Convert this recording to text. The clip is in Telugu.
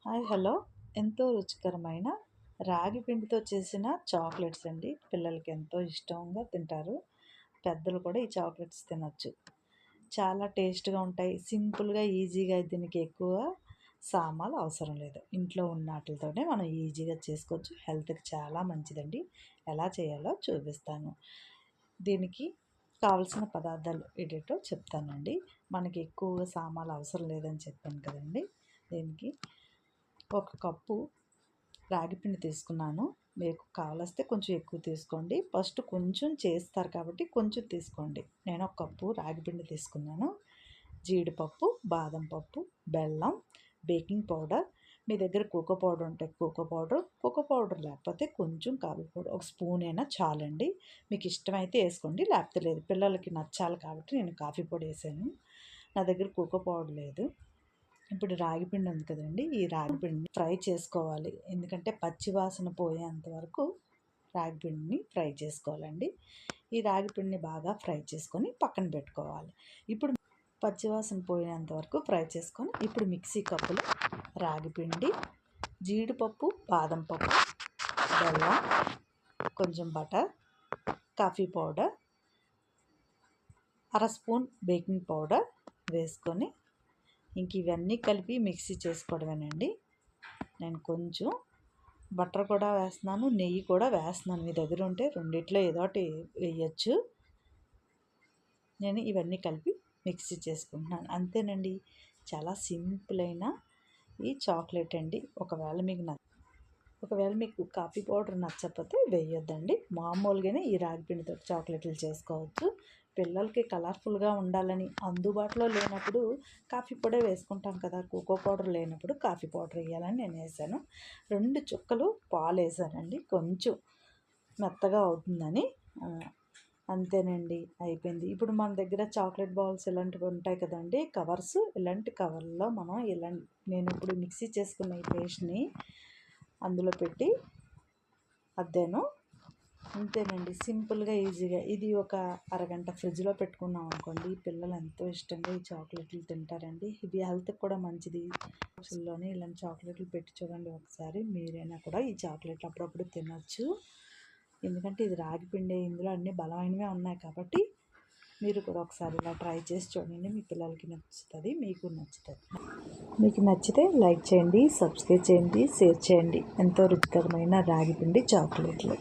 హాయ్ హలో ఎంతో రుచికరమైన రాగి పిండితో చేసిన చాక్లెట్స్ అండి. పిల్లలకి ఎంతో ఇష్టంగా తింటారు. పెద్దలు కూడా ఈ చాక్లెట్స్ తినొచ్చు. చాలా టేస్ట్గా ఉంటాయి. సింపుల్గా ఈజీగా దీనికి ఎక్కువ సామాన్లు అవసరం లేదు. ఇంట్లో ఉన్న వాటితోనే మనం ఈజీగా చేసుకోవచ్చు. హెల్త్కి చాలా మంచిదండి. ఎలా చేయాలో చూపిస్తాను. దీనికి కావలసిన పదార్థాలు ఏంటో చెప్తానండి. మనకి ఎక్కువగా సామాన్లు అవసరం లేదని చెప్పాను కదండి. దీనికి ఒక కప్పు రాగిపిండి తీసుకున్నాను. మీకు కావలిస్తే కొంచెం ఎక్కువ తీసుకోండి. ఫస్ట్ కొంచెం చేస్తారు కాబట్టి కొంచెం తీసుకోండి. నేను ఒక కప్పు రాగిపిండి తీసుకున్నాను. జీడిపప్పు, బాదం పప్పు, బెల్లం, బేకింగ్ పౌడర్, మీ దగ్గర కోకో పౌడర్ ఉంటే కోకో పౌడర్ లేకపోతే కొంచెం కాఫీ పౌడర్ ఒక స్పూన్ అయినా చాలండి. మీకు ఇష్టమైతే వేసుకోండి, లేకపోతే లేదు. పిల్లలకి నచ్చాలి కాబట్టి నేను కాఫీ పొడి వేసాను. నా దగ్గర కోకో పౌడర్ లేదు. ఇప్పుడు రాగి పిండి ఉంది కదండి, ఈ రాగి పిండిని ఫ్రై చేసుకోవాలి. ఎందుకంటే పచ్చి వాసన పోయేంత వరకు రాగి పిండిని ఫ్రై చేసుకోవాలండి. ఈ రాగి పిండిని బాగా ఫ్రై చేసుకొని పక్కన పెట్టుకోవాలి. ఇప్పుడు పచ్చి వాసన పోయేంత వరకు ఫ్రై చేసుకొని ఇప్పుడు మిక్సీ కప్పులో రాగి పిండి, జీడిపప్పు, బాదం పప్పు, బెల్లం, కొంచెం బటర్, కాఫీ పౌడర్, అర స్పూన్ బేకింగ్ పౌడర్ వేసుకొని ఇంక ఇవన్నీ కలిపి మిక్సీ చేసుకోవడమేనండి. నేను కొంచెం బటర్ కూడా వేస్తున్నాను, నెయ్యి కూడా వేస్తున్నాను. మీ దగ్గర ఉంటే రెండిట్లో ఏదో ఒకటి వేయచ్చు. నేను ఇవన్నీ కలిపి మిక్సీ చేసుకుంటున్నాను. అంతేనండి, చాలా సింపుల్ అయిన ఈ చాక్లెట్ అండి. ఒకవేళ మీకు కాఫీ పౌడర్ నచ్చకపోతే వేయొద్దండి. మామూలుగానే ఈ రాగి పిండితో చాక్లెట్లు చేసుకోవచ్చు. పిల్లలకి కలర్ఫుల్గా ఉండాలని అందుబాటులో లేనప్పుడు కాఫీ పొడే వేసుకుంటాం కదా, కోకో పౌడర్ లేనప్పుడు కాఫీ పౌడర్ వేయాలని నేను వేసాను. 2 చుక్కలు పాలు వేసానండి, కొంచెం మెత్తగా అవుతుందని. అంతేనండి, అయిపోయింది. ఇప్పుడు మన దగ్గర చాక్లెట్ బాల్స్ ఇలాంటివి ఉంటాయి కదండి, కవర్స్. ఇలాంటి కవర్లో మనం నేను ఇప్పుడు మిక్సీ చేసుకున్న ఈ పేస్ట్ని అందులో పెట్టి అద్దాను. అంతేనండి, సింపుల్గా ఈజీగా. ఇది ఒక అరగంట ఫ్రిడ్జ్లో పెట్టుకున్నాం అనుకోండి, పిల్లలు ఎంతో ఇష్టంగా ఈ చాక్లెట్లు తింటారండి. ఇది హెల్త్కి కూడా మంచిది. బాక్సుల్లోనే ఇలాంటి చాక్లెట్లు పెట్టి చూడండి ఒకసారి. మీరైనా కూడా ఈ చాక్లెట్లు అప్పుడప్పుడు తినొచ్చు. ఎందుకంటే ఇది రాగి పిండి, ఇందులో అన్నీ బలమైనవే ఉన్నాయి కాబట్టి మీరు కూడా ఒకసారి ఇలా ట్రై చేసి చూడండి. మీ పిల్లలకి నచ్చుతుంది, మీకు నచ్చుతుంది. మీకు నచ్చితే లైక్ చేయండి, సబ్స్క్రైబ్ చేయండి, షేర్ చేయండి. ఎంతో రుచికరమైన రాగి పిండి చాక్లెట్లు.